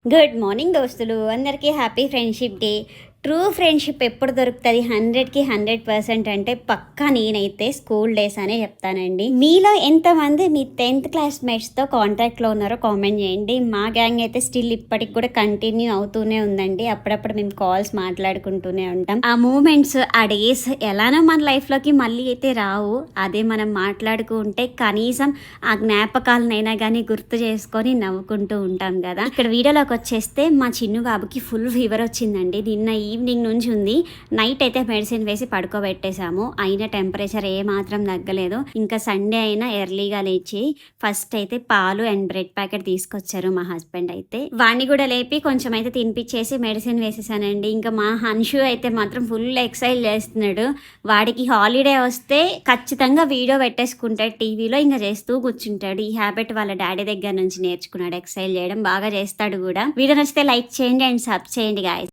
Good morning దోస్తులు అందరికీ happy friendship day. True friendship ఎప్పుడు దొరుకుతుంది 100కి 100% అంటే పక్కా నేనైతే స్కూల్ డేస్ అనే చెప్తానండి. మీలో ఎంతమంది మీ 10th క్లాస్మేట్స్తో కాంటాక్ట్లో ఉన్నారో కామెంట్ చేయండి. మా గ్యాంగ్ అయితే స్టిల్ ఇప్పటికి కూడా కంటిన్యూ అవుతూనే ఉందండి. అప్పుడప్పుడు మేము కాల్స్ మాట్లాడుకుంటూనే ఉంటాం. ఆ మూమెంట్స్, ఆ డేస్ ఎలానో మన లైఫ్లోకి మళ్ళీ అయితే రావు. అదే మనం మాట్లాడుకుంటే కనీసం ఆ జ్ఞాపకాలనైనా కానీ గుర్తు చేసుకొని నవ్వుకుంటూ ఉంటాం కదా. ఇక్కడ వీడియోలోకి వచ్చేస్తే మా చిన్ను బాబుకి ఫుల్ ఫీవర్ వచ్చిందండి. నిన్న ఈవినింగ్ నుంచి ఉంది. నైట్ అయితే మెడిసిన్ వేసి పడుకోబెట్టేశాము. అయినా టెంపరేచర్ ఏమాత్రం తగ్గలేదు. ఇంకా సండే అయినా ఎర్లీగా లేచి ఫస్ట్ అయితే పాలు అండ్ బ్రెడ్ ప్యాకెట్ తీసుకొచ్చారు మా హస్బెండ్. అయితే వాడిని కూడా లేపి కొంచెం అయితే తినిపించేసి మెడిసిన్ వేసేసానండి. ఇంకా మా హన్షు అయితే మాత్రం ఫుల్ ఎక్సైజ్ చేస్తున్నాడు. వాడికి హాలిడే వస్తే ఖచ్చితంగా వీడియో పెట్టేసుకుంటాడు టీవీలో, ఇంకా చేస్తూ కూర్చుంటాడు. ఈ హ్యాబిట్ వాళ్ళ డాడీ దగ్గర నుంచి నేర్చుకున్నాడు. ఎక్సైజ్ చేయడం బాగా చేస్తాడు కూడా. వీడియో నచ్చితే లైక్ చేయండి అండ్ సబ్ చేయండి గాయస్.